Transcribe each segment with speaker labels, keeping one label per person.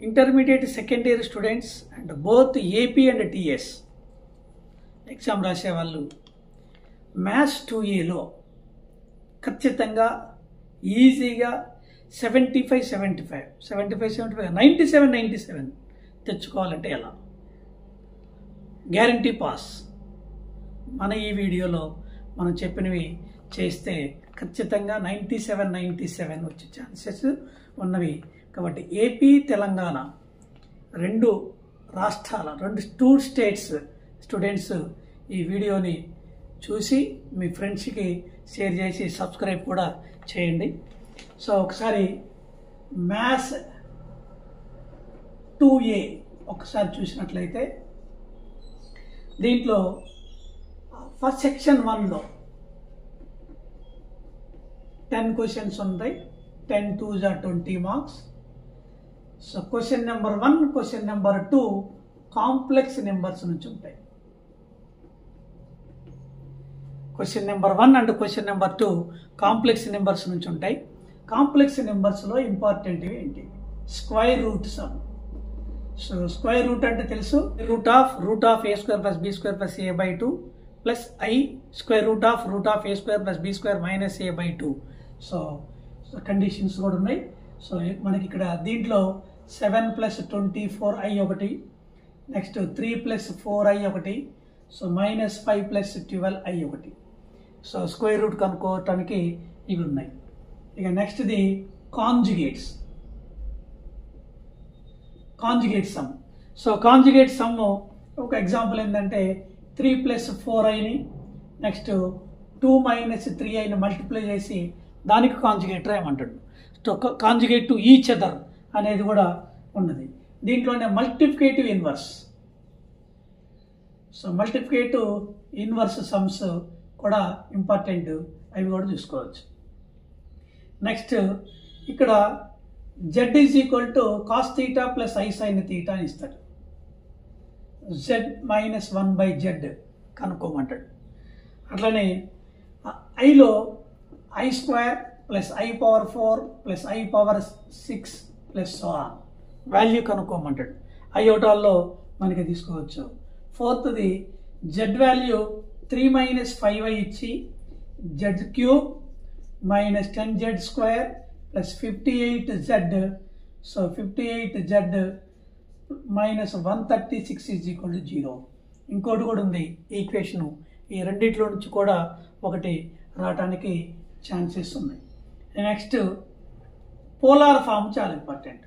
Speaker 1: intermediate second year students and both AP and TS exam రాసే వాళ్ళు maths 2Aలో ఖచ్చితంగా ఈజీగా 97 తెచ్చుకోవాలంటే ఎలా? Guarantee pass. మన ఈ వీడియోలో మనం చెప్పినవి చేస్తే ఖచ్చితంగా 97 వచ్చే ఛాన్సెస్ ఉన్నవి. కాబట్టి ఏపీ తెలంగాణ రెండు రాష్ట్రాల టూ స్టేట్స్ స్టూడెంట్స్ ఈ వీడియోని చూసి మీ ఫ్రెండ్స్కి షేర్ చేసి సబ్స్క్రైబ్ కూడా చేయండి. సో ఒకసారి మ్యాథ్స్ 2A ఒకసారి చూసినట్లయితే దీంట్లో ఫస్ట్ సెక్షన్ 1లో 10 క్వశ్చన్స్ ఉంటాయి. 10 2s are 20 marks. So question number 1, question number 2 complex numbers నుంచి ఉంటాయి. Question number 1 and question number 2 complex numbers నుంచి ఉంటాయి. కాంప్లెక్స్ నెంబర్స్లో ఇంపార్టెంట్ ఏంటి? Square root some. So square root అంటే తెలుసు, root of a square plus b square plus a/2 plus I square root of a square plus b square minus a/2. So conditions కూడా ఉన్నాయి. So మనకి ఇక్కడ దీంట్లో 7 + 24i ఒకటి, next 3 + 4i ఒకటి, so -5 + 12i ఒకటి. సో స్క్వేర్ రూట్ కనుక్కోవటానికి ఇవి ఉన్నాయి. ఇక నెక్స్ట్ది conjugate sum. So conjugate sum ఒక ఎగ్జాంపుల్ ఏంటంటే 3 + 4iని నెక్స్ట్ 2 - 3iని మల్టిప్లై చేసి దానికి కాంజుగేట్ రాయమంటాడు. So conjugate to each other అనేది కూడా ఉన్నది. దీంట్లోనే multiplicative inverse. So multiplicative inverse sums కూడా ఇంపార్టెంట్, అవి కూడా చూసుకోవచ్చు. నెక్స్ట్ ఇక్కడ z = cos θ + I sin θ అని ఇస్తాడు. z - 1/z కనుక్కోమంటాడు. అట్లనే ఐలో I² + I⁴ + I⁴6 + so on value కనుక్కోమంటాడు. ఐయోటాల్లో మనకి తీసుకోవచ్చు. ఫోర్త్ది z వాల్యూ 3 - 5i ఇచ్చి z³ - 10z² + 58z. So 58z - 136 = 0. ఇంకోటి కూడా ఉంది ఈక్వేషను. ఈ రెండిట్లో నుంచి కూడా ఒకటి రావడానికి ఛాన్సెస్ ఉన్నాయి. నెక్స్ట్ పోలార్ ఫామ్ చాలా important.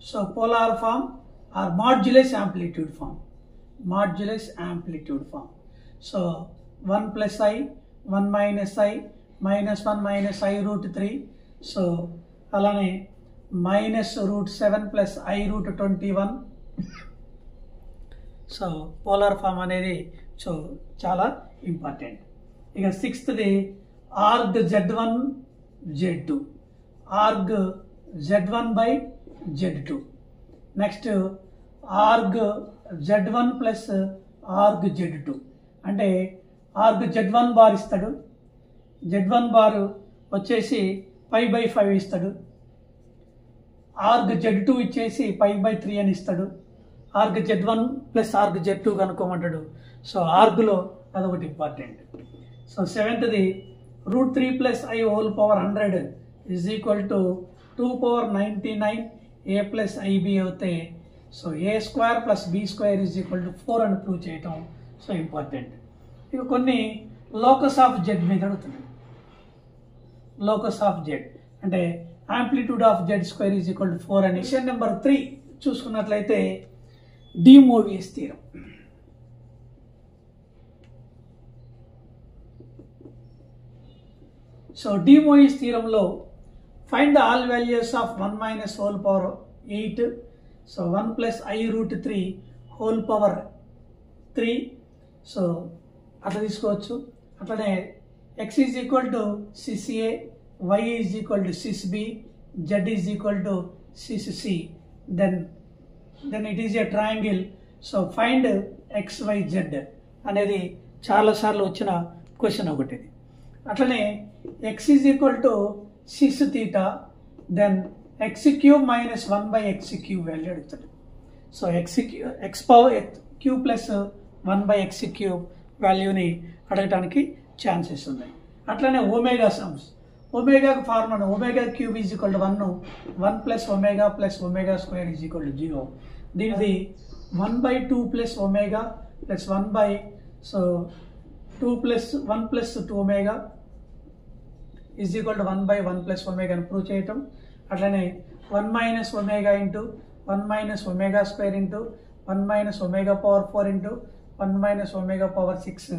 Speaker 1: So polar form or modulus amplitude form. So 1 + i 1 - i -1 - i√3. So అలానే -√7 + i√21. సో పోలార్ ఫామ్ అనేది సో చాలా ఇంపార్టెంట్. ఇక సిక్స్త్ది arg z1 z2, arg z1/z2. Next arg z1 + arg z2 అంటే org z1 bar ఇస్తాడు, z1 bar వచ్చేసి π/5 ఇస్తాడు, org z2 ఇచ్చేసి π/3 అని ఇస్తాడు. ఆర్గ్ z1 + ఆర్గ్ z2 కనుక్కోమంటాడు. సో ఆర్గ్లో అదొకటి ఇంపార్టెంట్. సో సెవెంత్ది √3 + i⁴100 = 2⁴99 a + ib అవుతే సో a² + b² = 4 అని ప్రూవ్ చేయటం సో ఇంపార్టెంట్. ఇక కొన్ని లోకస్ ఆఫ్ జెడ్ మీద అడుగుతున్నాయి. లోకస్ ఆఫ్ జెడ్ అంటే యాంప్లిట్యూడ్ ఆఫ్ z² = 4 అని. క్వశ్చన్ నెంబర్ 3 చూసుకున్నట్లయితే de Moivre's theorem. So de Moivre's థీరంలో find the all values of 1 - (8). So 1 + i√3 so అట్లా తీసుకోవచ్చు. అట్లనే x = cca, y = cisb, z = cisc. Then it is a triangle. So find xyz అనేది చాలాసార్లు వచ్చిన question ఒకటి. అట్లనే x = cis θ, then x cube minus 1/x cube value అడుగుతాడు. So x power q plus 1/x cube వాల్యూని అడగటానికి chances ఉన్నాయి. అట్లనే ఒమేగా సమ్స్, ఒమేగాకు formula omega cube is equal to 1 plus omega plus omega square is equal to 0. దీనిది 1/2 plus omega plus 2 plus 1 plus 2 omega is equal to 1/1 plus omega అని prove చేయటం. అట్లనే 1 minus omega into 1 minus omega square into 1 minus omega power 4 into 1 minus omega power 6.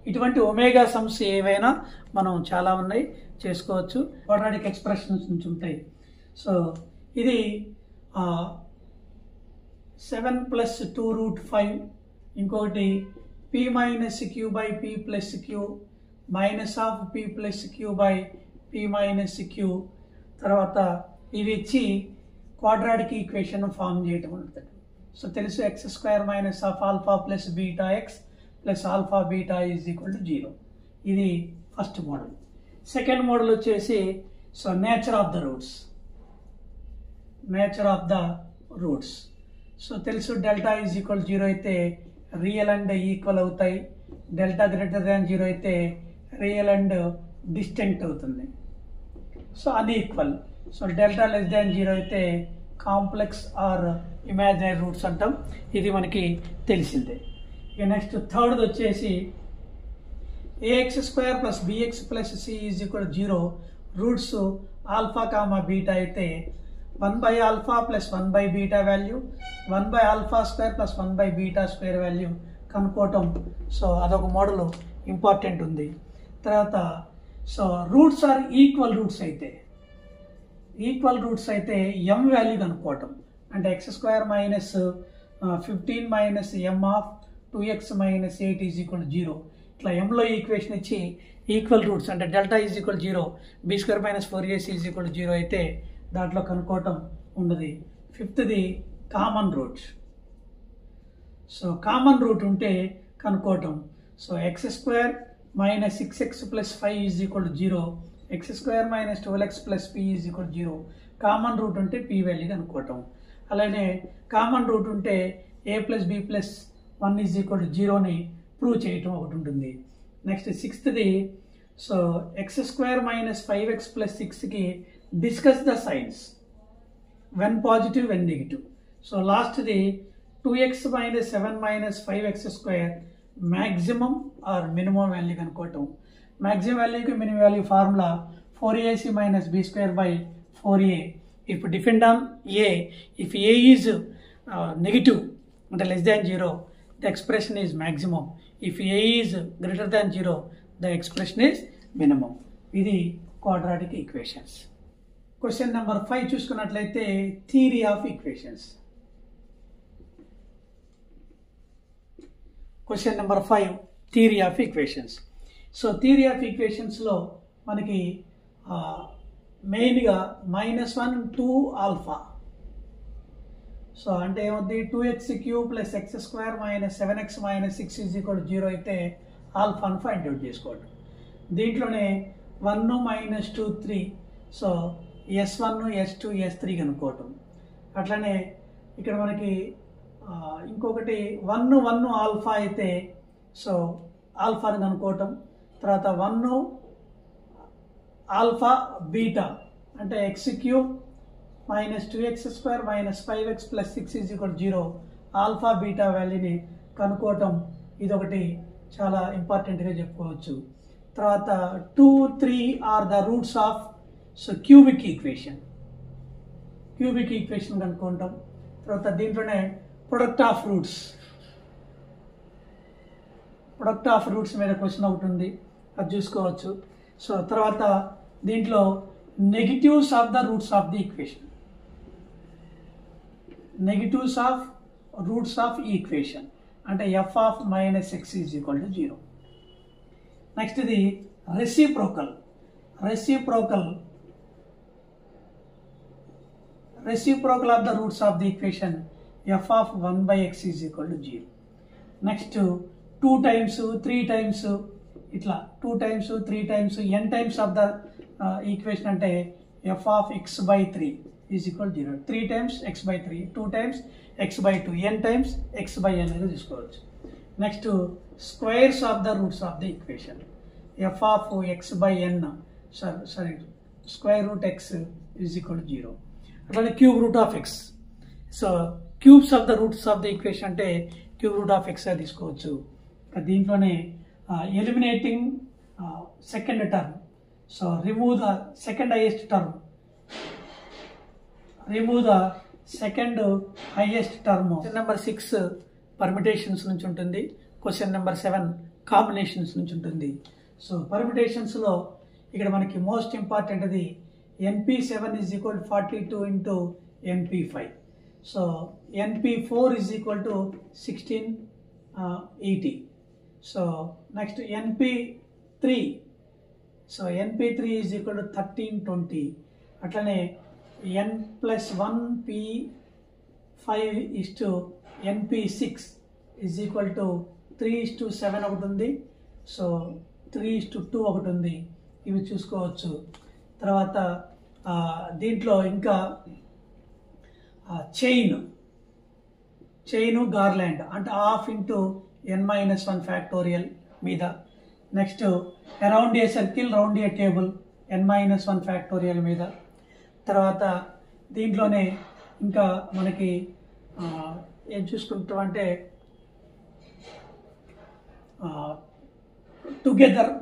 Speaker 1: ఇటువంటి omega sums ఏవైనా మనం చాలా ఉన్నాయి, చేసుకోవచ్చు. క్వాడ్రాటిక్ ఎక్స్ప్రెషన్స్ నుంచి ఉంటాయి. సో ఇది 7 ప్లస్ 2 రూట్ 5, ఇంకొకటి p minus Q by p plus Q minus of p plus Q by p minus Q. తర్వాత ఇవి ఇచ్చి క్వాడ్రాటిక్ ఈక్వేషన్ ఫామ్ చేయటం ఉంటుంది. సో తెలుసు X square minus of alpha plus beta X plus alpha beta is equal to 0. ఇది first model. Second model వచ్చేసి so nature of the roots. Nature of the roots so తెలుసు delta is equal 0 అయితే real and equal అవుతాయి. Delta greater than 0 అయితే real and distant అవుతుంది. So unequal. So delta less than 0 అయితే complex are imaginary roots అంటాం. ఇది మనకి తెలిసిందే. ఇక నెక్స్ట్ థర్డ్ వచ్చేసి ax square plus bx plus c is equal 0 roots alpha comma beta అయితే 1/ఆల్ఫా ప్లస్ 1/బీటా వాల్యూ 1/ఆల్ఫా స్క్వేర్ ప్లస్ 1/బీటా స్క్వేర్ వాల్యూ కనుక్కోవటం. సో అదొక మోడల్ ఇంపార్టెంట్ ఉంది. తర్వాత so roots are equal roots అయితే ఎం వాల్యూ కనుక్కోవటం. అంటే x square minus 15 minus m of 2x minus 8 is equal 0. ఇట్లా ఎంలో ఈక్వేషన్ ఇచ్చి ఈక్వల్ రూట్స్ అంటే delta is equal 0, b square minus 4ac is equal 0 అయితే దాంట్లో కనుక్కోవటం ఉండదు. ఫిఫ్త్ది common root. So common root ఉంటే కనుక్కోవటం. So x square minus 6x plus 5 is equal 0, x square minus 12x plus p is equal 0. Common root ఉంటే p value కనుక్కోవటం. అలానే కామన్ రూట్ ఉంటే a plus b plus 1 is equal 0ని prove చేయటం ఒకటి ఉంటుంది. నెక్స్ట్ సిక్స్త్ది so x square minus 5x plus 6కి discuss the signs when positive when negative. So లాస్ట్ది 2x minus 7 minus 5x square maximum or minimum value కనుక్కోవటం. Maximum వాల్యూకి minimum value formula 4ac minus b square by 4a. If depend on a, if a is negative అంటే less than 0 the expression is maximum. If a is greater than 0 the expression is minimum. ఇది quadratic equations. Question number 5 చూసుకున్నట్లయితే theory of equations. Question number 5 theory of equations. So theory of ఈక్వేషన్స్లో మనకి మెయిన్గా -1 2 alpha. So అంటే ఏమవుతుంది 2x cube plus x square minus 7x minus 6 is equal 0 అయితే ఆల్ఫాను find out చేసుకోవడం. దీంట్లోనే 1 minus 2 3. So S1 S2 S3 కనుక్కోవటం. అట్లనే ఇక్కడ మనకి ఇంకొకటి 1 ఆల్ఫా అయితే సో ఆల్ఫాని కనుక్కోవటం. తర్వాత 1 ఆల్ఫా బీటా అంటే x cube minus 2x square minus 5x plus 6 is equal 0 alpha beta వాల్యూని కనుక్కోవటం. ఇదొకటి చాలా ఇంపార్టెంట్గా చెప్పుకోవచ్చు. తర్వాత 2 3 are the roots of so cubic equation కనుక్కుంటాం. తర్వాత దీంట్లోనే ప్రొడక్ట్ ఆఫ్ రూట్స్ మీద క్వశ్చన్ ఒకటి ఉంది, అది చూసుకోవచ్చు. సో తర్వాత దీంట్లో negatives of the roots of the equation, negatives of roots of equation అంటే f of minus x is equal to 0. Next ఇది reciprocal of the roots of the equation f of 1/x is equal to 0. Next 2 times 3 times ఇట్లా 2 times 3 times n times of the equation అంటే f of x by 3 is equal 0. 3 times x by 3, 2 times x by 2, n times x by n అనేది తీసుకోవచ్చు. Next squares of the roots of the equation. f of x by n sorry square root x is equal 0. అట్లానే cube root of x. So cubes of the roots of the equation అంటే cube root of x తీసుకోవచ్చు. దీంట్లోనే eliminating second term. So remove the second highest term. Remove the second highest term. Question number 6 permutations నుంచి ఉంటుంది. Question number 7 combinations నుంచి ఉంటుంది. So పర్మిటేషన్స్లో ఇక్కడ మనకి most important అది NP7 is equal 42 into NP5. So NP4 is equal to 1680. So next NP3. So NP3 is equal to 1320. అట్లనే n+1P5 is to NP6 is equal to 3:7 ఒకటి ఉంది. So 3:2 ఒకటి ఉంది. ఇవి చూసుకోవచ్చు. తర్వాత దీంట్లో ఇంకా చైను గార్లాండ్ అంటే హాఫ్ ఇంటూ n-1 ఫ్యాక్టోరియల్ మీద. Next around a circle round A table n-1 factorial మీద. తర్వాత దీంట్లోనే ఇంకా మనకి ఏం చూసుకుంటాం అంటే together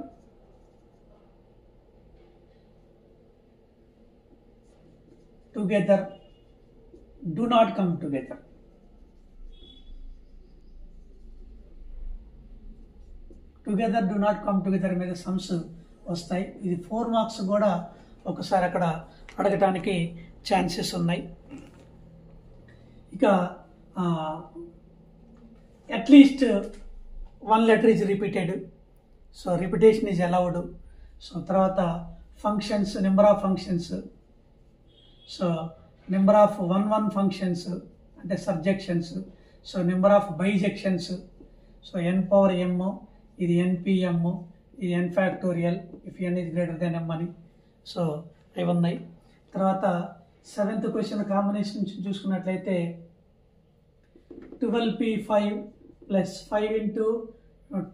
Speaker 1: do not come together. Together do not come together మీద సమ్స్ వస్తాయి. ఇది 4 మార్క్స్ కూడా ఒకసారి అక్కడ అడగటానికి ఛాన్సెస్ ఉన్నాయి. ఇక అట్లీస్ట్ 1 letter ఈజ్ repeated. So repetition is allowed. So తర్వాత functions, number of functions. So number of 1 functions అంటే surjections. So number of bijections. So n⁻m, ఇది npm, ఇది n factorial if n is greater than m అని. సో ఇవి ఉన్నాయి. తర్వాత 7th క్వశ్చన్ కాంబినేషన్ చూసుకున్నట్లయితే 12p5 plus 5 into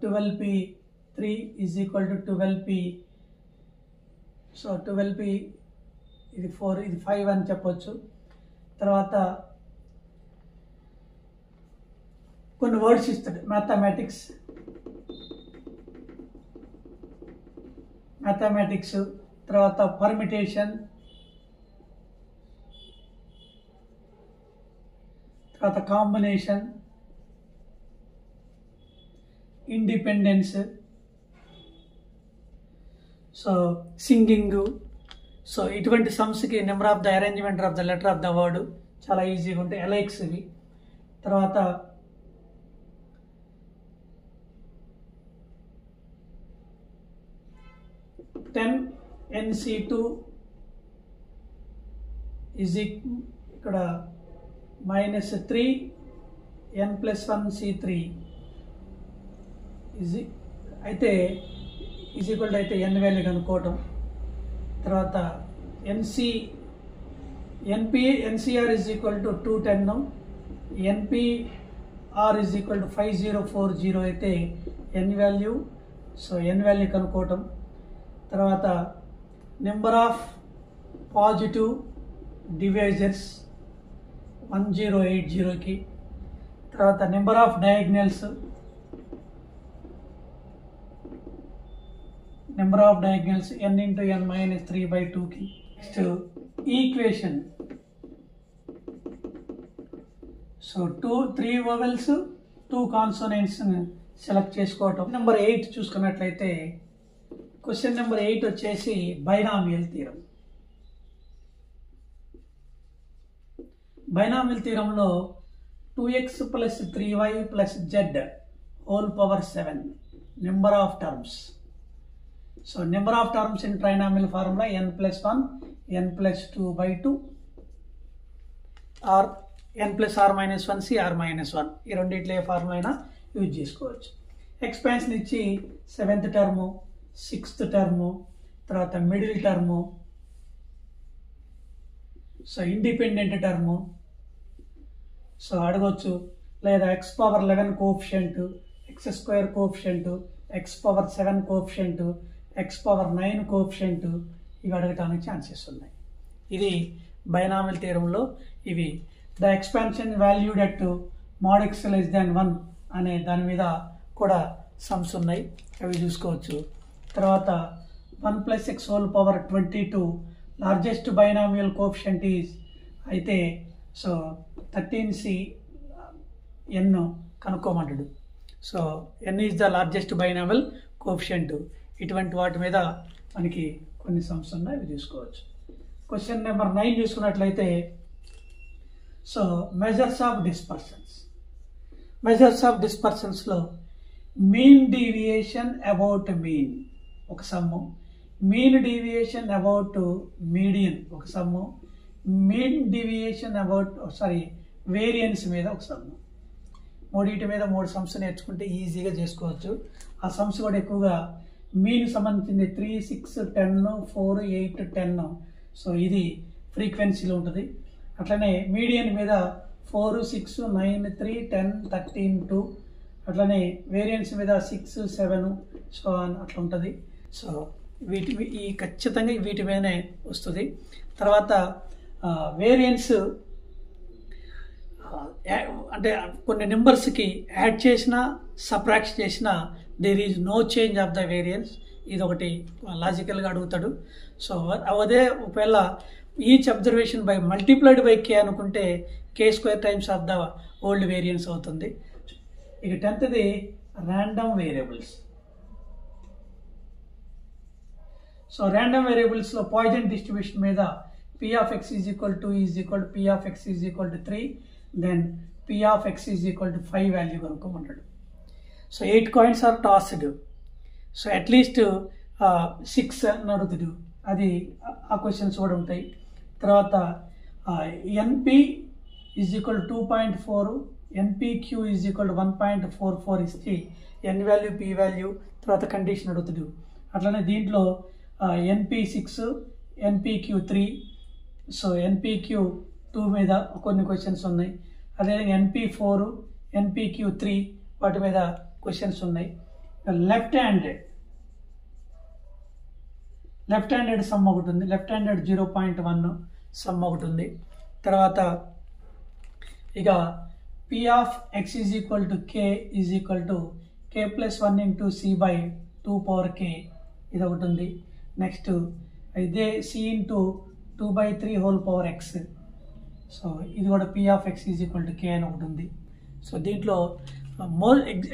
Speaker 1: 12p3 is equal to 12p. So 12p ఇది 4, ఇది 5 అని చెప్పొచ్చు. తర్వాత కొన్ని వర్డ్స్ ఇస్తాడు. మ్యాథమెటిక్స్, తర్వాత పర్మిటేషన్, తర్వాత combination, independence, so singing. So ఇటువంటి సమ్స్కి number of the arrangement of the letter of the word చాలా ఈజీగా ఉంటాయి. ఎలైక్స్ ఇవి. తర్వాత NC2 ఈజ్ ఇక్కడ -3 n+1C3 అయితే ఈజ్ ఈక్వల్ అయితే n వాల్యూ కనుక్కోవటం. తర్వాత NCR is equal to 210, NPR is equal to 5040 అయితే n value. So n value కనుక్కోవటం. తర్వాత నెంబర్ ఆఫ్ పాజిటివ్ డివైజర్స్ 1080కి. తర్వాత number of diagonals, n into n minus 3/2కి. Next equation. So 3 vowels 2 consonants select చేసుకోవటం. Number 8 చూసుకున్నట్లయితే question number 8 వచ్చేసి binomial theorem. Binomial థీరంలో 2x + 3y + z whole power 7 number of terms. So number of terms in trinomial formula n+1 n+2/2 or n+r-1 cr-1. ఈ రెండిట్లో ఏ formula అయినా use చేసుకోవచ్చు. Expansion ఇచ్చి 7th టర్ము, 6th టర్ము, తర్వాత middle term, so independent term so అడగొచ్చు, లేదా x power 11 coefficient, x square coefficient, x power 7 coefficient, x power 9 coefficient, ఇవి అడగటానికి ఛాన్సెస్ ఉన్నాయి. ఇది బైనామియల్ థియరంలో ఇవి. The expansion valued at mod x less than 1 అనే దాని మీద కూడా సమ్స్ ఉన్నాయి, అవి చూసుకోవచ్చు. తర్వాత 1 + x whole power 22 largest binomial coefficient is అయితే సో 13c n కనుక్కోమంటాడు. So n is the largest binomial coefficient. ఇటువంటి వాటి మీద మనకి కొన్ని సమ్స్ ఉన్నాయి, అవి చూసుకోవచ్చు. క్వశ్చన్ నెంబర్ 9 చూసుకున్నట్లయితే so measures of dispersions. Measures of డిస్పర్షన్స్లో మీన్ డీవియేషన్ అబౌట్ మీన్ ఒక sum, mean deviation about median ఒక sum, mean deviation about variance మీద ఒక సమ్ము. మూడింటి మీద 3 సమ్స్ నేర్చుకుంటే ఈజీగా చేసుకోవచ్చు. ఆ సమ్స్ కూడా ఎక్కువగా మీన్ సంబంధించింది 3, 6, 10, 4, 8, 10. సో ఇది ఫ్రీక్వెన్సీలో ఉంటుంది. అట్లనే మీడియన్ మీద 4, 6, 9, 3, 10, 13, 2. అట్లనే వేరియన్స్ మీద 6, 7 సో అట్లా ఉంటుంది. సో ఈ ఖచ్చితంగా వీటి మీదనే వస్తుంది. తర్వాత వేరియన్స్ అంటే కొన్ని నెంబర్స్కి యాడ్ చేసినా సబ్ట్రాక్ట్ చేసినా there is no change of the variance. ఇది ఒకటి లాజికల్గా అడుగుతాడు. సో అదే ఒకవేళ each observation by multiplied by k అనుకుంటే k² times of the old variance అవుతుంది. ఇక 10th random variables. So random వేరియబుల్స్లో పాయిజన్ డిస్ట్రిబ్యూషన్ మీద p of x is equal to p of x is equal to 3, then p of x is equal to 5 value కనుక్కోమంటాడు. So 8 coins are tossed. So at least 6 అని అడుగుతాడు. అది ఆ questions కూడా ఉంటాయి. తర్వాత np is equal to 2.4, npq is equal to 1.44 ఇస్తే n value p value తర్వాత కండిషన్ అడుగుతాడు. అట్లనే దీంట్లో np6, npq 3, సో npq 2 మీద కొన్ని క్వశ్చన్స్ ఉన్నాయి. అదేవిధంగా np4, npq 3 వాటి మీద క్వశ్చన్స్ ఉన్నాయి. లెఫ్ట్ హ్యాండెడ్ సమ్ ఒకటి ఉంది. లెఫ్ట్ హ్యాండెడ్ 0.1 సమ్ ఒకటి ఉంది. తర్వాత ఇక p of x is equal to k is equal to k plus 1 into c by 2 power k ఇది ఒకటి ఉంది. నెక్స్ట్ ఇదే c into 2 by 3 whole power x. So ఇది కూడా p of x is equal to k అని ఒకటి ఉంది. So దీంట్లో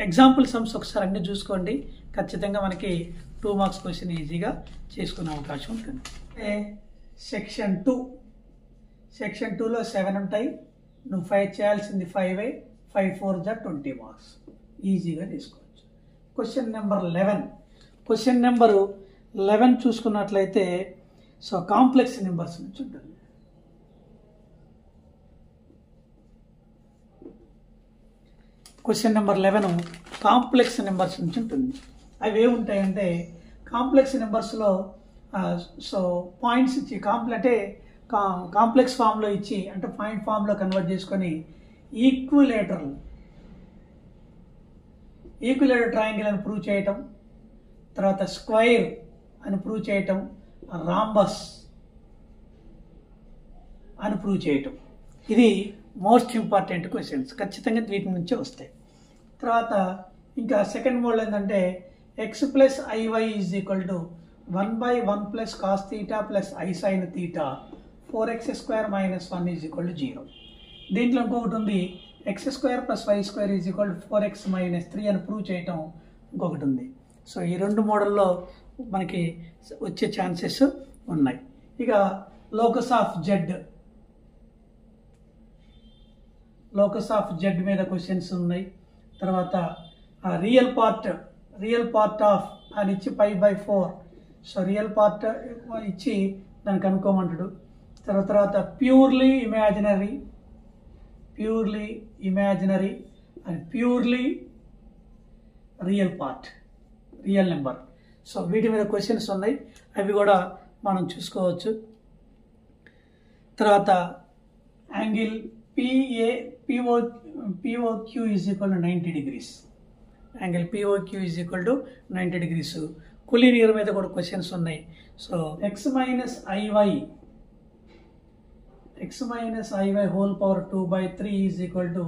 Speaker 1: ఎగ్జాంపుల్ సమ్స్ ఒకసారి అన్ని చూసుకోండి. ఖచ్చితంగా మనకి 2 మార్క్స్ క్వశ్చన్ ఈజీగా చేసుకునే అవకాశం ఉంటుంది. సెక్షన్ 2. సెక్షన్ 2లో 7 ఉంటాయి. నువ్వు 5 చేయాల్సింది 5 5 4 20 మార్క్స్ ఈజీగా తీసుకోవచ్చు. Question number 11. క్వశ్చన్ నెంబర్ 11 చూసుకున్నట్లయితే సో కాంప్లెక్స్ నెంబర్స్ నుంచి ఉంటుంది. క్వశ్చన్ నెంబర్ 11 కాంప్లెక్స్ నెంబర్స్ నుంచి ఉంటుంది. అవి ఏముంటాయంటే కాంప్లెక్స్ నెంబర్స్లో సో పాయింట్స్ ఇచ్చి కాంప్లెక్స్ ఫామ్లో ఇచ్చి అంటే పాయింట్ ఫామ్లో కన్వర్ట్ చేసుకొని ఈక్విలేటరల్ ట్రయాంగిల్ అని ప్రూవ్ చేయటం, తర్వాత స్క్వైర్ అని ప్రూవ్ చేయటం, రాంబస్ అని ప్రూవ్ చేయటం. ఇది మోస్ట్ ఇంపార్టెంట్ క్వశ్చన్స్. ఖచ్చితంగా వీటి నుంచే వస్తాయి. తర్వాత ఇంకా సెకండ్ మోడల్ ఏంటంటే x plus iy is equal to 1/1 plus cos theta plus I sin theta 4x² minus 1 is equal to 0. దీంట్లో ఇంకొకటి ఉంది x² plus y² is equal to 4x minus 3 అని ప్రూవ్ చేయటం ఇంకొకటి ఉంది. సో ఈ 2 మోడల్లో మనకి వచ్చే ఛాన్సెస్ ఉన్నాయి. ఇక లోకస్ ఆఫ్ జెడ్ మీద క్వశ్చన్స్ ఉన్నాయి. తర్వాత రియల్ పార్ట్ ఆఫ్ అని ఇచ్చి π/4. సో రియల్ పార్ట్ ఇచ్చి దాన్ని కనుక్కోమంటాడు. తర్వాత purely imaginary and purely real number. So వీటి మీద క్వశ్చన్స్ ఉన్నాయి, అవి కూడా మనం చూసుకోవచ్చు. తర్వాత angle POQ is equal to 90 degrees. Angle POQ is equal to 90 degrees. Collinear మీద కూడా క్వశ్చన్స్ ఉన్నాయి. So x minus iy whole power 2/3 is equal to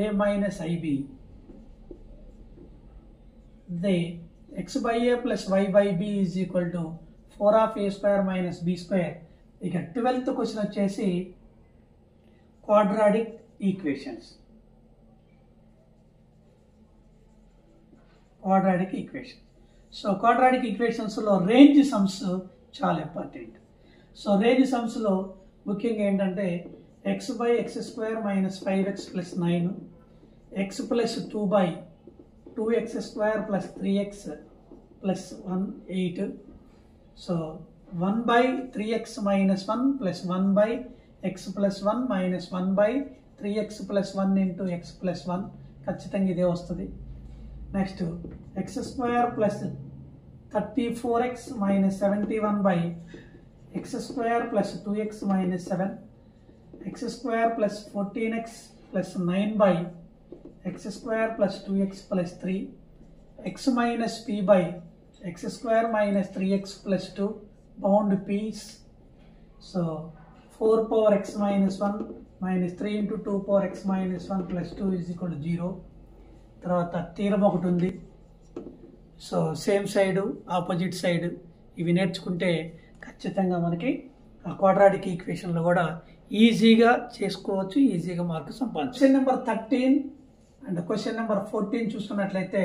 Speaker 1: a minus IB. దే x/a plus y/b is equal to 4/a² minus b². ఇక 12th question వచ్చేసి quadratic equations. So quadratic ఈక్వేషన్స్లో range sums చాలా important. So range సమ్స్లో ముఖ్యంగా ఏంటంటే x/x² minus 5x plus 9, x plus 2/2x² plus 3x plus 1 8. So 1/3x minus 1 plus 1/x plus 1 minus 1/3x plus 1 into x plus 1 ఖచ్చితంగా ఇదే వస్తుంది. Next x² plus 34x minus 71/x² plus 2x minus 7, x² plus 14x plus 9/x² plus 2x plus 3, x minus p/x² minus 3x plus 2 bound piece. So 4/x minus 1 minus 3 into 2/x minus 1 plus 2 is equal to 0. తర్వాత తీరం ఒకటి ఉంది. So same side opposite side ఇవి నేర్చుకుంటే ఖచ్చితంగా మనకి ఆ quadratic ఈక్వేషన్లో కూడా ఈజీగా చేసుకోవచ్చు, ఈజీగా మార్కు సంపాదించవచ్చు. Question number 13 and question number 14 చూసుకున్నట్లయితే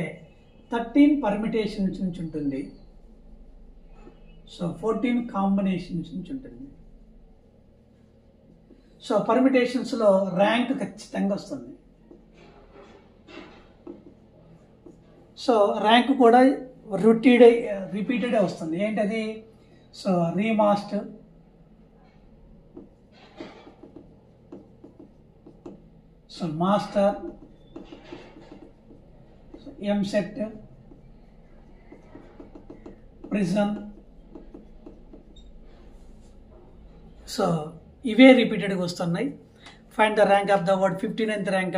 Speaker 1: 13 పర్మిటేషన్ నుంచి ఉంటుంది. సో 14 కాంబినేషన్ నుంచి ఉంటుంది. సో పర్మిటేషన్స్లో ర్యాంక్ ఖచ్చితంగా వస్తుంది. సో ర్యాంక్ కూడా రిపీటెడ్ వస్తుంది. ఏంటది? సో రీమాస్ట్, so master, EAMCET, prison. So ఇవే రిపీటెడ్గా వస్తున్నాయి. Find the rank of the word 59th rank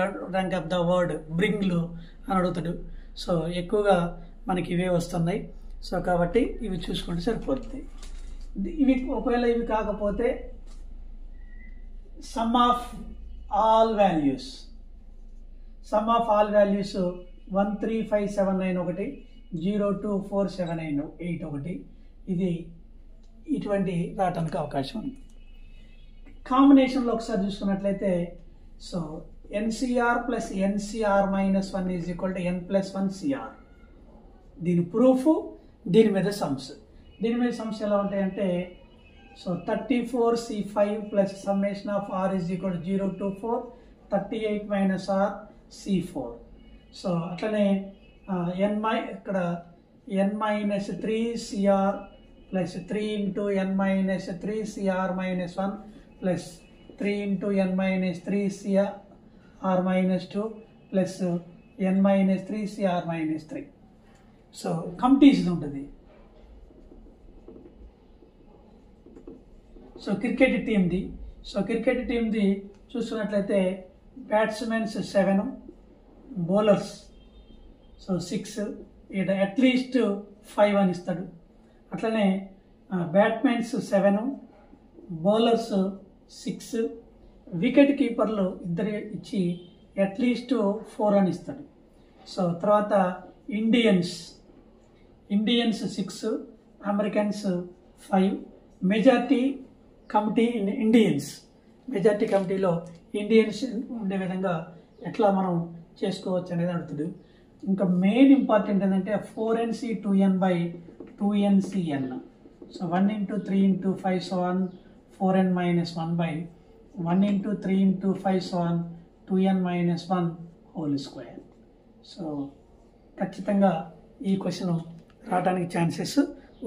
Speaker 1: of the word బ్రింగ్లు అని అడుగుతాడు. సో ఎక్కువగా మనకి ఇవే వస్తున్నాయి. సో కాబట్టి ఇవి చూసుకుంటే సరిపోతుంది. ఇవి ఒకవేళ ఇవి కాకపోతే సమ్ ఆఫ్ ఆల్ వాల్యూస్ 13579 ఒకటి, 02479 ఒకటి, ఇది ఇటువంటి రావడానికి అవకాశం ఉంది. కాంబినేషన్లో ఒకసారి చూసుకున్నట్లయితే so NCR plus NCR minus 1 is equal to n+1 CR. దీని ప్రూఫ్, దీని మీద సమ్స్. దీని మీద సమ్స్ ఎలా ఉంటాయంటే so 34C5 plus summation of R is equal to 0 to 4, 38 minus R C4. So అట్లనే ఇక్కడ n-3CR plus 3 into n-3CR minus 1 plus 3 into n-3CR minus 2 plus n-3CR minus 3. So completion ఉంటుంది. So cricket టీమ్ది చూసుకున్నట్లయితే batsmen 7, bowlers so 6, ఇక్కడ at least 5 అని ఇస్తాడు. అట్లనే batsmen 7, bowlers 6, wicket కీపర్లు 2 ఇచ్చి at least 4 అని ఇస్తాడు. సో తర్వాత ఇండియన్స్ 6, అమెరికన్స్ 5, మెజారిటీ కమిటీలో ఇండియన్స్ ఉండే విధంగా ఎట్లా మనం చేసుకోవచ్చు అనేది అడుగుతుంది. ఇంకా మెయిన్ ఇంపార్టెంట్ ఏంటంటే 4NC 2N/2NCN. So 1 into 3 into 5 so on 4n minus 1/1 into 3 into 5 so on 2n minus 1 whole square. So ఖచ్చితంగా ఈ క్వశ్చన్ రావడానికి ఛాన్సెస్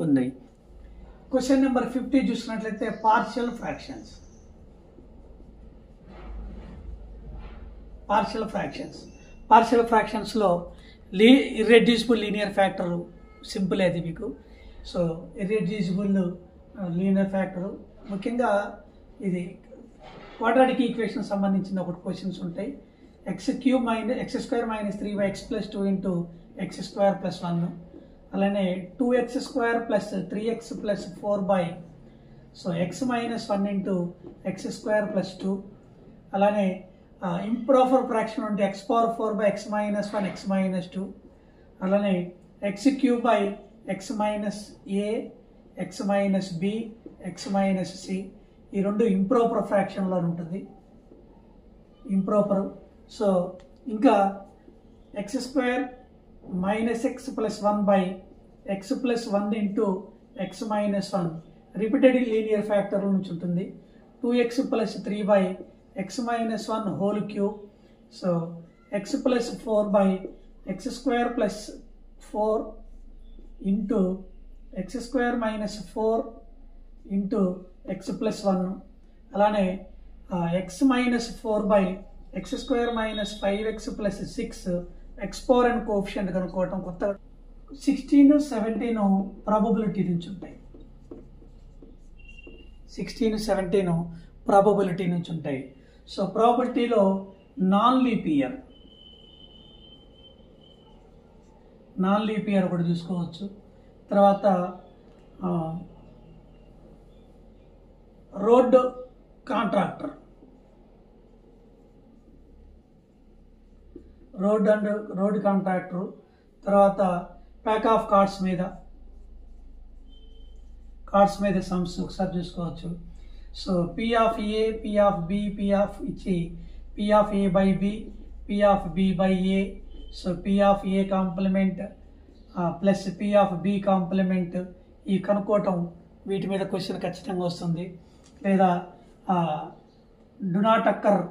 Speaker 1: ఉన్నాయి. క్వశ్చన్ నెంబర్ 50 చూసినట్లయితే పార్షియల్ ఫ్రాక్షన్స్లో ఇర్రెడ్యూసిబుల్ లీనియర్ ఫ్యాక్టర్ సింపుల్ అది మీకు. సో ఇర్రెడ్యూసిబుల్ లీనియర్ ఫ్యాక్టర్ ముఖ్యంగా ఇది క్వాడ్రాటిక్ ఈక్వేషన్ సంబంధించిన ఒకటి క్వశ్చన్స్ ఉంటాయి. x³ - x² - 3x + 2 × x² + 1, అలానే 2x² + 3x + 4 so x - 1 × x² + 2, అలానే ఇంప్రాపర్ ఫ్రాక్షన్ ఉంటే x⁴ x - 1 x - 2, అలానే x³ x - a x - b x - c, ఈ రెండు ఇంప్రాపర్ ఫ్రాక్షన్లో ఉంటుంది, ఇంప్రాపర్. సో ఇంకా x² - x + 1 x + 1 × x - 1 repeated linear ఫ్యాక్టర్ల నుంచి ఉంటుంది. 2x + 3 x - 1 whole cube. So x + 4 x² + 4 × x² - 4 × x + 1, అలానే x - 4 x² - 5x + 6 exponent coefficient కనుక్కోవటం కొత్తగా. 16, 17 ప్రాబబిలిటీ నుంచి ఉంటాయి. 16, 17 ప్రాబబిలిటీ నుంచి ఉంటాయి. సో ప్రాబబిలిటీలో నాన్ లీప్ ఇయర్ కూడా చూసుకోవచ్చు. తర్వాత రోడ్ కాంట్రాక్టర్, రోడ్ కాంట్రాక్టర్. తర్వాత ప్యాక్ ఆఫ్ కార్డ్స్ మీద సమ్స్ ఒకసారి చూసుకోవచ్చు. So P of A, P of B, P of ఇచ్చి P of A by B, P of B by A. So P of A complement plus P of B complement, ఈ కనుక్కోవటం వీటి మీద question ఖచ్చితంగా వస్తుంది. లేదా డు నాట్ అక్కర్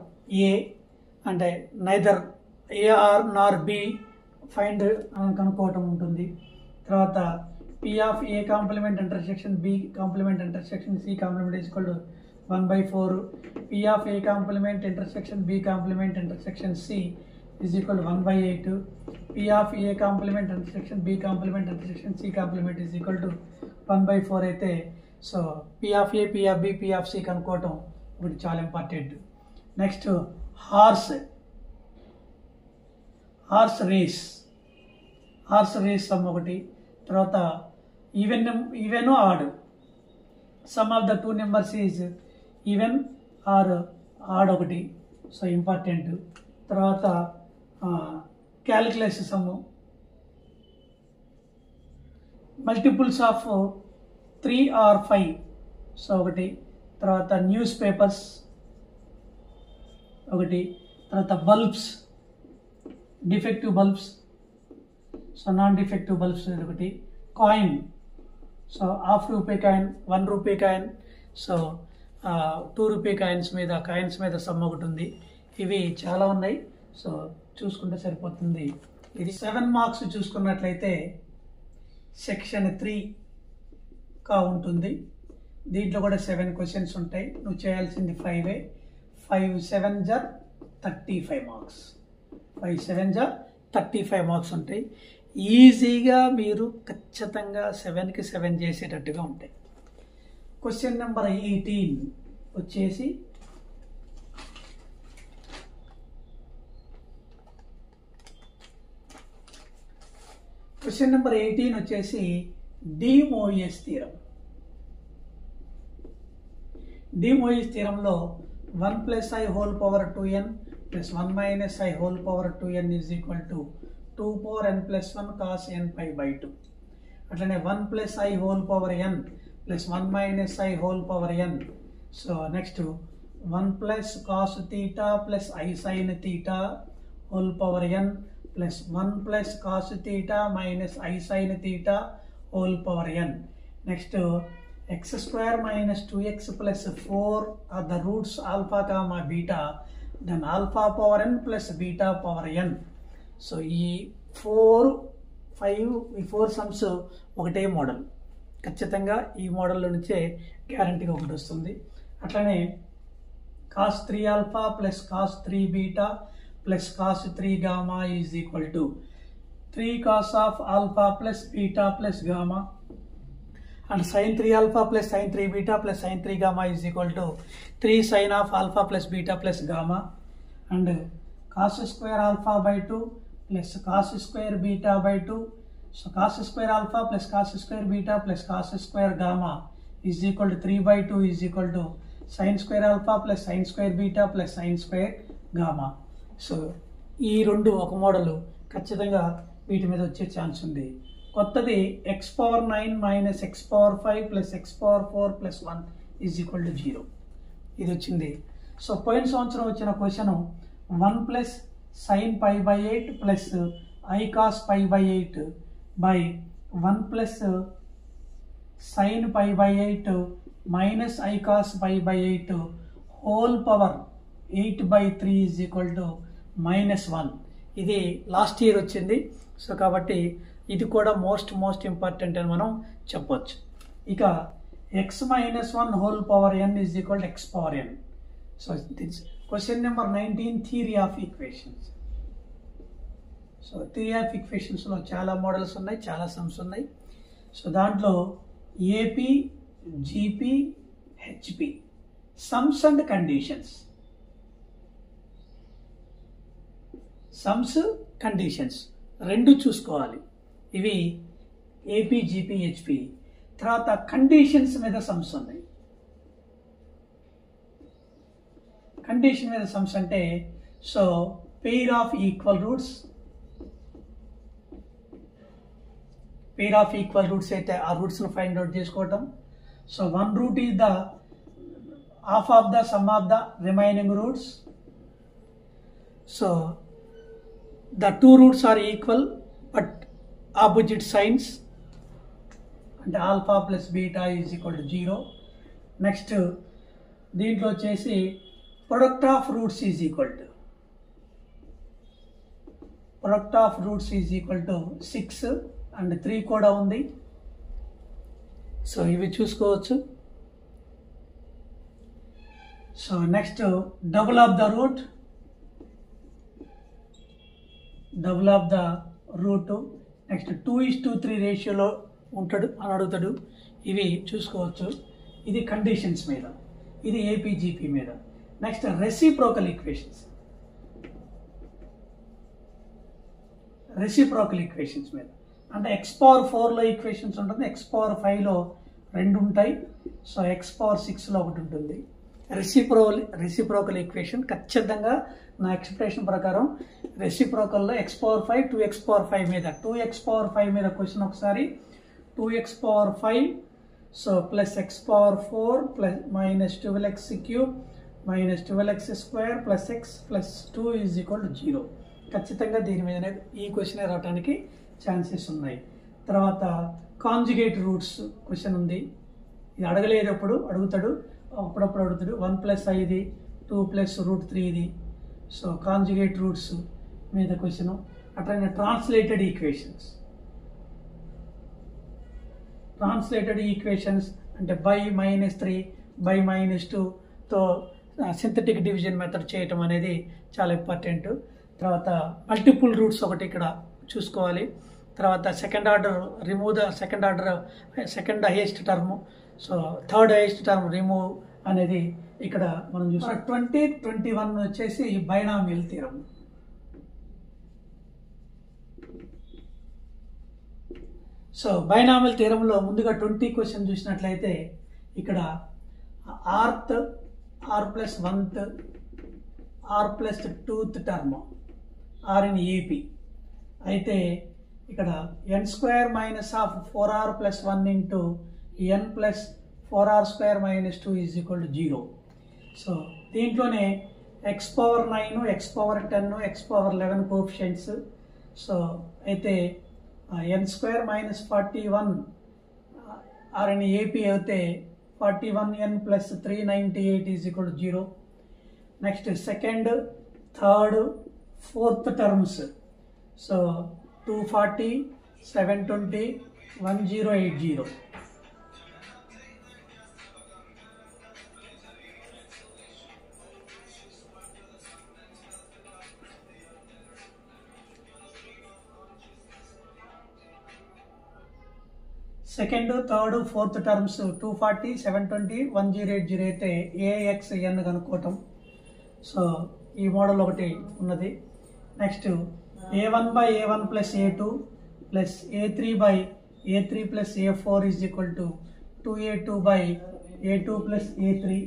Speaker 1: ఏ అంటే neither A or nor B find కనుక్కోవటం ఉంటుంది. తర్వాత P of A complement intersection B complement intersection C complement is equal to 1/4. P of A complement intersection B complement intersection C is equal to 1/8. P of A complement intersection B complement intersection C complement is equal to 1/4 అయితే so P of A, P of B, P of C కనుక్కోవటం ఒకటి చాలా important. Next horse race sum ఒకటి. తర్వాత even odd, sum of the 2 numbers is even or odd ఒకటి, so important. తర్వాత calculus sum, multiples of 3 or 5, so ఒకటి. తర్వాత news papers ఒకటి. తర్వాత bulbs, defective bulbs, so non defective bulbs ఒకటి. Coin, so ₹1 coin, ₹1 coin, so ₹2 coins మీద sum ఒకటి ఉంది. ఇవి చాలా ఉన్నాయి, సో చూసుకుంటే సరిపోతుంది. ఇది 7 మార్క్స్ చూసుకున్నట్లయితే సెక్షన్ 3గా ఉంటుంది. దీంట్లో కూడా 7 క్వశ్చన్స్ ఉంటాయి. నువ్వు చేయాల్సింది 5 7 = 35 మార్క్స్. 5 7 = 35 మార్క్స్ ఉంటాయి. ఈజీగా మీరు ఖచ్చితంగా 7కి 7 చేసేటట్టుగా ఉంటాయి. క్వశ్చన్ నెంబర్ 18 వచ్చేసి D మోయిస్ థీరంలో 1 + i² plus 1 - i² is equal to 2n + 1 cos n⁵/2. అట్లనే 1 + i² plus 1 - i². So next 1 + cos θ plus i sin θ n plus 1 + cos θ minus i sin θ n. Next x² - 2x + 4 are the roots alpha, beta, then alpha n plus beta n. So ఈ 4 5 sums ఒకటే model, ఖచ్చితంగా ఈ మోడల్లో నుంచే గ్యారంటీగా ఒకటి వస్తుంది. అట్లనే cos 3α plus cos 3β plus cos 3γ is equal to 3 cos of alpha plus beta plus gamma. and sin 3 alpha plus sin 3 beta plus sin 3 gamma is equal to 3 sin of alpha plus beta plus gamma, and cos square alpha by 2 plus cos square beta by 2. So cos square alpha plus cos square beta plus cos square gamma is equal to 3 by 2 is equal to sin square alpha plus sin square beta plus sin square gamma. So ఈ రెండు ఒక model ఖచ్చితంగా వీటి మీద వచ్చే chance ఉంది. కొత్తది x power 9 minus x power 5 plus x power 4 plus 1 is equal to 0 ఇది వచ్చింది. సో పోయిన సంవత్సరం వచ్చిన question 1 plus sine pi by 8 plus I cos pi by 8 by 1 plus sine pi by 8 minus I cos pi by 8 whole power 8 by 3 is equal to -1. ఇది last year వచ్చింది. So కాబట్టి ఇది కూడా మోస్ట్ ఇంపార్టెంట్ అని మనం చెప్పొచ్చు. ఇక x మైనస్ 1 whole power n is equal to x power n. So question number 19 theory of equations. So theory of ఈక్వేషన్స్లో చాలా మోడల్స్ ఉన్నాయి, చాలా సమ్స్ ఉన్నాయి. సో దాంట్లో AP, GP, HP sums and conditions. Sums conditions రెండు చూసుకోవాలి. ఇవి ఏపీ, జీపీ, హెచ్పి. తర్వాత కండిషన్స్ మీద సమ్స్ ఉన్నాయి. కండిషన్ మీద సమ్స్ అంటే so pair of equal roots, pair of equal roots అయితే ఆ రూట్స్ను ఫైండ్ అవుట్ చేసుకోవటం. So 1 root is the half of the sum of the remaining roots. So the 2 roots are equal but opposite signs, and alpha plus beta is equal to 0. Next దీంట్లో వచ్చేసి product of roots is equal to 6 and 3 కూడా ఉంది. So ఇవి చూసుకోవచ్చు. So next double of the route, double of the route. Next 2:3 రేషియోలో ఉంటాడు అని అడుగుతాడు. ఇవి చూసుకోవచ్చు. ఇది కండిషన్స్ మీద, ఇది ఏపీజీపీ మీద. Next reciprocal equations, reciprocal equations మీద అంటే ఎక్స్ పవర్ 4లో ఈక్వేషన్స్ ఉంటుంది, ఎక్స్ పవర్ 5లో 2 ఉంటాయి. సో ఎక్స్ పవర్ 6లో ఒకటి ఉంటుంది. రెసిప్రోకల్ ఈక్వేషన్ ఖచ్చితంగా నా ఎక్స్ప్రెషన్ ప్రకారం రెసిప్రోకల్లో x పవర్ 5 2x పవర్ 5 మీద 2x పవర్ 5 మీద క్వశ్చన్ ఒకసారి 2x power 5 so plus x power 4 plus minus 12x cube minus 12x square plus x plus 2 is equal to 0. ఖచ్చితంగా దీని మీద ఈ క్వశ్చన్ రావడానికి ఛాన్సెస్ ఉన్నాయి. తర్వాత కాంజుగేట్ రూట్స్ క్వశ్చన్ ఉంది. ఇది అడగలేనప్పుడు అడుగుతాడు, అప్పుడప్పుడు అడుగుతాడు. 1 ప్లస్ 5 2 ప్లస్ రూట్ 3 ఇది. సో కాంజుగేట్ రూట్స్ మీద క్వశ్చన్. అట్లనే ట్రాన్స్లేటెడ్ ఈక్వేషన్స్, ట్రాన్స్లేటెడ్ ఈక్వేషన్స్ అంటే బై -3 బై -2తో సింథటిక్ డివిజన్ మెథడ్ చేయటం అనేది చాలా ఇంపార్టెంట్. తర్వాత మల్టిపుల్ రూట్స్ ఒకటి ఇక్కడ చూసుకోవాలి. తర్వాత second order remove the second highest term. So third highest term remove అనేది ఇక్కడ మనం చూసాం. 2021 వచ్చేసి బైనామియల్ థియరం. సో బైనామియల్ థియరంలో ముందుగా 20 క్వశ్చన్ చూసినట్లయితే ఇక్కడ rth, r plus 1th, r plus 2th term are in AP అయితే ఇక్కడ n² minus of 4r plus 1 into n plus 4r² minus 2 is equal to 0. So దీంట్లోనే x power 9 x power 10 x power 11 coefficients. So అయితే n² minus 41 are in AP అయితే 41n plus 398 is equal to 0. Next second, third, 4th terms. So 240 720 1080. Second, third, fourth terms 240, 720, 1080 అయితే AXN కనుక్కోవటం. So ఈ model ఒకటి ఉన్నది. Next A1/A1 plus A2 plus A3/A3 plus A4 is equal to 2A2/A2 plus A3.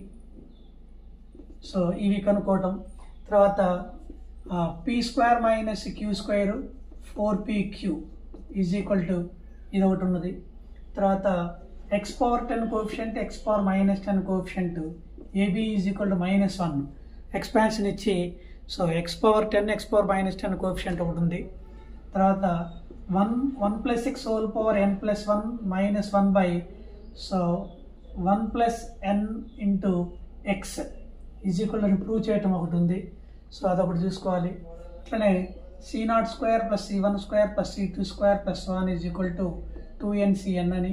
Speaker 1: So ఇవి కనుక్కోవటం. తర్వాత P² minus Q² 4PQ is equal to ఇది ఒకటి ఉన్నది. తర్వాత x⁻10 coefficient, x⁻−10 coefficient AB is equal to -1 expansion ఇచ్చి, so x⁻10 x⁻−10 coefficient ఒకటి ఉంది. తర్వాత 1 + x whole power n + 1 - 1 by so 1 + n into x is equal to prove చేయటం ఒకటి ఉంది. సో అదొకటి చూసుకోవాలి. అట్లనే C02 + C12 + C22 + 1 is equal to 2nCn అని,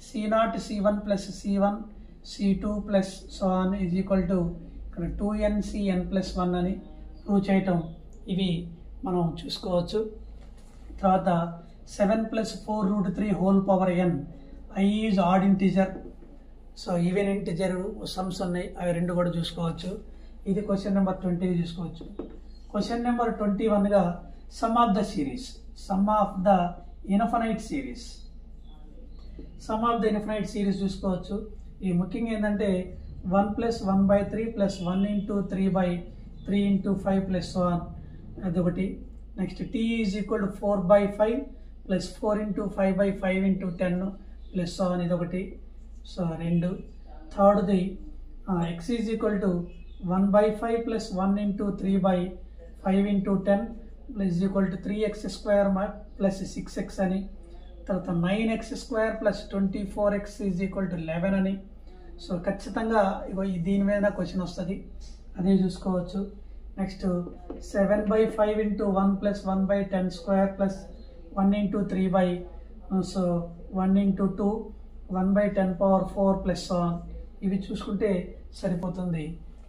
Speaker 1: C0 C1 + C1 C2 plus so on is equal to ఇక్కడ 2nCn + 1 అని prove చేయటం, ఇవి మనం చూసుకోవచ్చు. తర్వాత 7 + 4√3 whole power n I is odd integer. So even integer sums ఉన్నాయి, అవి రెండు కూడా చూసుకోవచ్చు. ఇది క్వశ్చన్ నెంబర్ 20 చూసుకోవచ్చు. క్వశ్చన్ నెంబర్ 21గా sum of the series, sum of the infinite series, sum of the infinite series చూసుకోవచ్చు. ఈ ముఖ్యంగా ఏంటంటే 1 + 1/3 + 1 × 3/3 × 5 + so on అదొకటి. Next t is equal to 4/5 + 4 × 5/5 × 10 + so on ఇదొకటి. So 2. థర్డ్ది x is equal to 1/5 + 1 × 3/5 × 10 is equal to 3x² + 6x అని. తర్వాత 9x² + 24x is equal to 11 అని. So ఖచ్చితంగా దీని మీద క్వశ్చన్ వస్తుంది, అదే చూసుకోవచ్చు. నెక్స్ట్ 7/5 × 1 + 1/10² + 1 × 3/, సో 1 × 2 1/10⁴ + so on ఇవి చూసుకుంటే సరిపోతుంది.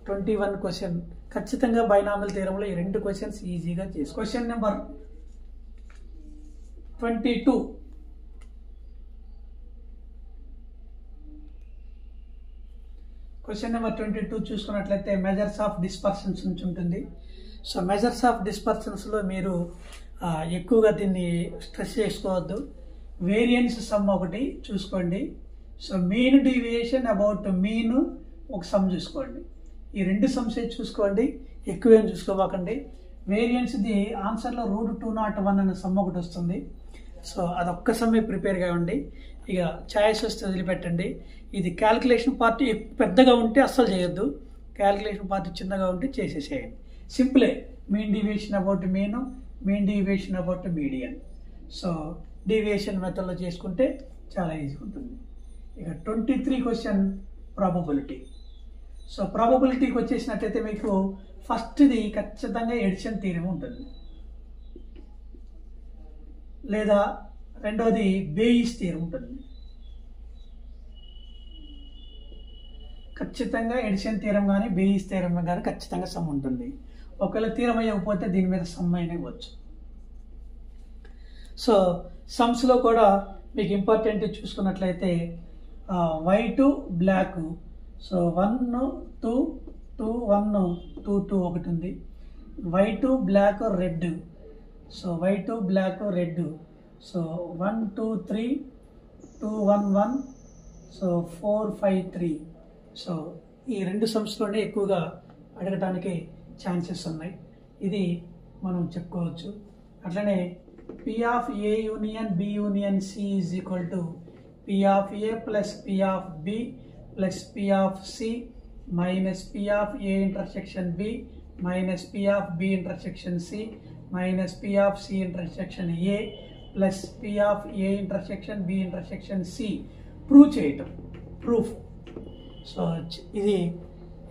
Speaker 1: 21 క్వశ్చన్ ఖచ్చితంగా బైనామియల్ థియరంలో ఈ రెండు క్వశ్చన్స్ ఈజీగా చేసి. Question number 22. క్వశ్చన్ నెంబర్ 22 చూసుకున్నట్లయితే మెజర్స్ ఆఫ్ డిస్పర్షన్స్ నుంచి ఉంటుంది. సో మెజర్స్ ఆఫ్ డిస్పర్షన్స్లో మీరు ఎక్కువగా దీన్ని స్ట్రెస్ చేసుకోవద్దు. వేరియన్స్ సమ్ ఒకటి చూసుకోండి. So mean deviation about mean ఒక సమ్ చూసుకోండి. ఈ రెండు సమ్స్ చూసుకోండి, ఎక్కువేం చూసుకోబాకండి. వేరియన్స్ది ఆన్సర్లో √201 అనే సమ్ ఒకటి వస్తుంది. సో అదొక్క సమ్మే ప్రిపేర్ కావండి. ఇక ఛాయిస్ వస్తే వదిలిపెట్టండి. ఇది క్యాలిక్యులేషన్ పార్ట్ పెద్దగా ఉంటే అస్సలు చేయొద్దు, క్యాలిక్యులేషన్ పార్ట్ చిన్నగా ఉంటే చేసేసేయండి. సింపులే, mean deviation about mean, mean deviation about median. So deviation మెథడ్లో చేసుకుంటే చాలా ఈజీగా ఉంటుంది. ఇక 23 క్వశ్చన్ ప్రాబబిలిటీ. సో ప్రాబబిలిటీకి వచ్చేసినట్లయితే మీకు ఫస్ట్ది ఖచ్చితంగా ఎడిషన్ థియరం ఉంటుంది, లేదా రెండోది బేయిస్ థియరం ఉంటుంది. ఖచ్చితంగా ఎడిషన్ థియరం కానీ బేయిస్ థియరం కానీ ఖచ్చితంగా సమ్ ఉంటుంది. ఒకవేళ థియరం అయ్యకపోతే దీని మీద సమ్ అయినా ఇవ్వచ్చు. సో సమ్స్లో కూడా మీకు ఇంపార్టెంట్ చూసుకున్నట్లయితే వైట్ బ్లాక్, సో 1 2 2 1 2 2 ఒకటి ఉంది. White black red, so white black red, so 1 2 3 2 1 1, so 4 5 3. సో ఈ రెండు సమ్స్లోనే ఎక్కువగా అడగటానికి ఛాన్సెస్ ఉన్నాయి, ఇది మనం చెప్పుకోవచ్చు. అట్లనే P of A union B union C is equal to P of A plus P of B plus P of C minus P of A intersection B minus P of B intersection C minus P of C intersection A plus P of A intersection B intersection C prove చేయటం, proof. So ఇది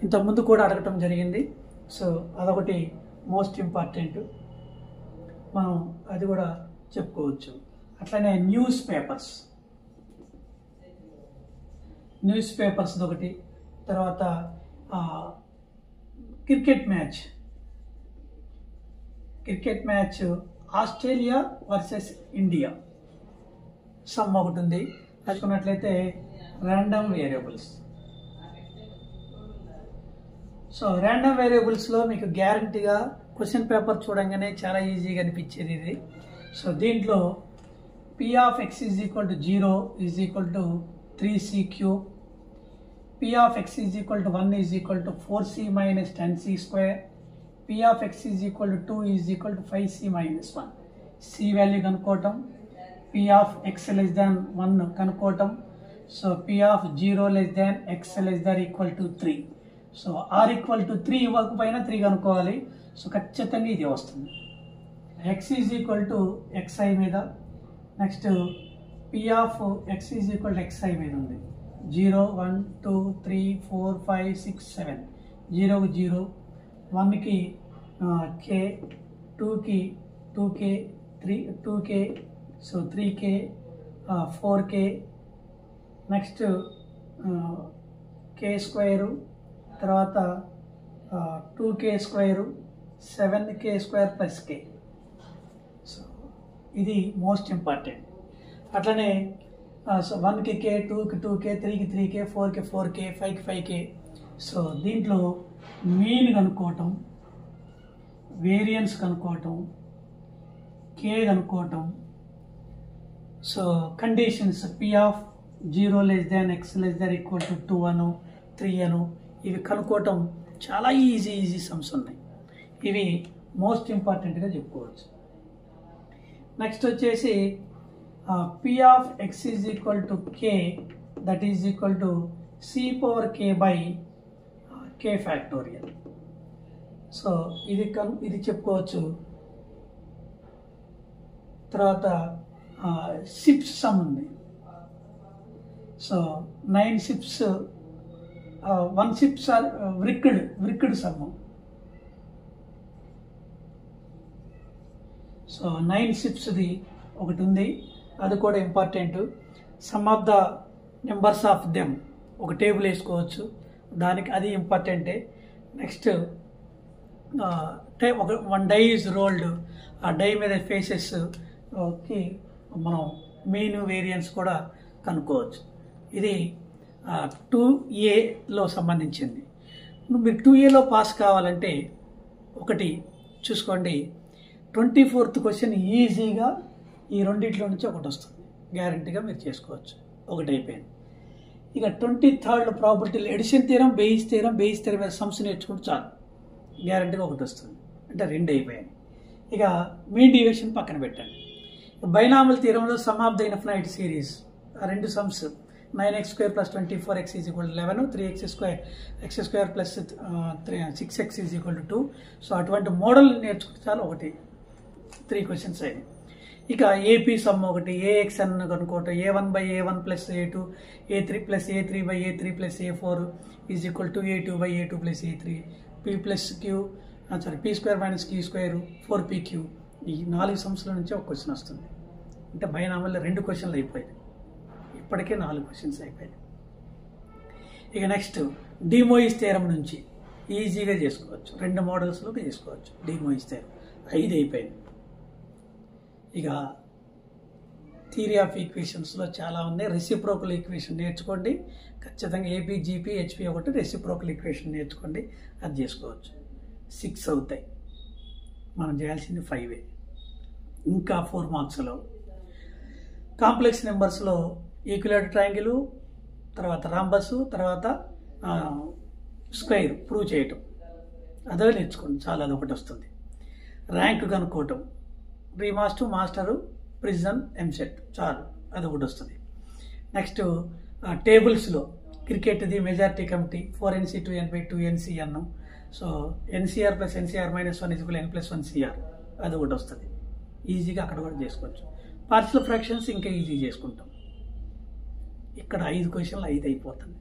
Speaker 1: ఇంతకుముందు కూడా అడగటం జరిగింది. So అదొకటి most important, మనం అది కూడా చెప్పుకోవచ్చు. అట్లనే న్యూస్ పేపర్స్ ఒకటి. తర్వాత cricket match Australia versus India some ఒకటి ఉంది. చూసుకున్నట్లయితే ర్యాండమ్ వేరియబుల్స్. సో ర్యాండమ్ వేరియబుల్స్లో మీకు గ్యారంటీగా క్వశ్చన్ పేపర్ చూడంగానే చాలా ఈజీగా అనిపించేది ఇది. సో దీంట్లో p of x is equal to 0 is equal to 3c cube, p of x is equal to 1 is equal to 4c minus 10c square, p of x is equal to 2 is equal to 5c minus 1. c value కనుక్కోవటం, p of x less than 1 కనుక్కోవటం. So p of 0 less than x less than equal to 3. So r equal to 3 ఇవ్వకపోయినా 3 కనుక్కోవాలి. So ఖచ్చితంగా ఇది వస్తుంది. x is equal to xi మీద, next p of x is equal to xi మీద ఉంది. 0 1 2 3 4 5 6 7, 0కి 0, 1కి k, 2కి 2k, 2k, so 3k, 4k, next k square, తర్వాత 2k square, 7k square plus k. So ఇది మోస్ట్ ఇంపార్టెంట్. అట్లనే so 1కి k, 2కి 2k, 3కి 3k, 4కి 4k, 5కి 5k. సో దీంట్లో మీన్ కనుక్కోవటం, వేరియన్స్ కనుక్కోవటం, k కనుక్కోవటం. So conditions p of 0 less than x less than equal to 2 అను 3 అను ఇవి కనుక్కోవటం చాలా ఈజీ సమ్స్ ఉన్నాయి. ఇవి మోస్ట్ ఇంపార్టెంట్గా చెప్పుకోవచ్చు. నెక్స్ట్ వచ్చేసి p of x is equal to k, that is equal to c power k by k factorial. So ఇది చెప్పుకోవచ్చు. తర్వాత సిప్స్ సమ్ ఉంది. So 9 ships, 1 ships are wrecked sum. So 9 సిప్స్ది ఒకటి ఉంది, అది కూడా important. Sum of the numbers of them ఒక టేబుల్ వేసుకోవచ్చు, దానికి అది ఇంపార్టెంటే. నెక్స్ట్ ఒక 1 డై ఈజ్ రోల్డ్, ఆ డై మీద ఫేసెస్కి మనం మెయిన్ వేరియన్స్ కూడా కనుక్కోవచ్చు. ఇది 2Aలో సంబంధించింది. మీరు 2Aలో పాస్ కావాలంటే ఒకటి చూసుకోండి, 24th క్వశ్చన్ ఈజీగా ఈ రెండిట్లో నుంచి ఒకటి వస్తుంది, గ్యారంటీగా మీరు చేసుకోవచ్చు. ఒకటి అయిపోయింది. ఇక 23rd ప్రాబిలిటీలో ఎడిషన్ థీరం, బేయిస్ థీరం మీద సమ్స్ నేర్చుకుంటే చాలు, గ్యారంటీగా ఒకటి వస్తుంది. అంటే 2 అయిపోయాయి. ఇక మీన్ డీవియేషన్ పక్కన పెట్టండి. బైనామల్ థీరంలో sum of the infinite series, ఆ 2 sums 9x square plus 24x is equal to 11, 3x square plus 6x is equal to 2. So అటువంటి మోడల్ నేర్చుకుంటే చాలు, ఒకటి 3 క్వశ్చన్స్ అయినాయి. ఇక ఏపీ సమ్ ఒకటి, ఏఎక్స్ఎన్ కనుక్కోవటం, a1 by a1 plus a2, a3 plus a3 by a3 plus a4 is equal to a2 by a2 plus a3, p plus q p square minus q square 4pq. ఈ 4 సమ్స్ల నుంచి ఒక question వస్తుంది. అంటే బైనామల్లో 2 క్వశ్చన్లు అయిపోయాయి, ఇప్పటికే 4 క్వశ్చన్స్ అయిపోయాయి. ఇక నెక్స్ట్ డిమోయిస్ థీరం నుంచి ఈజీగా చేసుకోవచ్చు, 2 మోడల్స్లోకి చేసుకోవచ్చు. డిమోయిస్ థీరం 5 అయిపోయింది. ఇక థియరీ ఆఫ్ ఈక్వేషన్స్లో చాలా ఉన్నాయి. రెసిప్రోకల్ ఈక్వేషన్ నేర్చుకోండి ఖచ్చితంగా. ఏపీ జీపీ హెచ్పి ఒకటి, రెసిప్రోకల్ ఈక్వేషన్ నేర్చుకోండి, అది చేసుకోవచ్చు. 6 అవుతాయి, మనం చేయాల్సింది 5. ఇంకా 4 మార్క్స్లో కాంప్లెక్స్ నెంబర్స్లో ఈక్విలేటర్ ట్రయాంగిల్, తర్వాత రాంబస్, తర్వాత స్క్వేర్ ప్రూవ్ చేయటం, అదే నేర్చుకోండి చాలా, అదొకటి వస్తుంది. ర్యాంక్ కనుక్కోవటం, మాస్టరు, ప్రిజన్, ఎంసెట్, చాలు, అదొకటి వస్తుంది. నెక్స్ట్ టేబుల్స్లో క్రికెట్ది మెజారిటీ కమిటీ 4NC 2N/2NC అన్నాం. So NCR plus NCR minus 1 = N+1 CR, అది ఒకటి వస్తుంది. ఈజీగా అక్కడ కూడా చేసుకోవచ్చు. పార్షియల్ ఫ్రాక్షన్స్ ఇంకా ఈజీ చేసుకుంటాం. ఇక్కడ 5 క్వశ్చన్లు 5 అయిపోతుంది.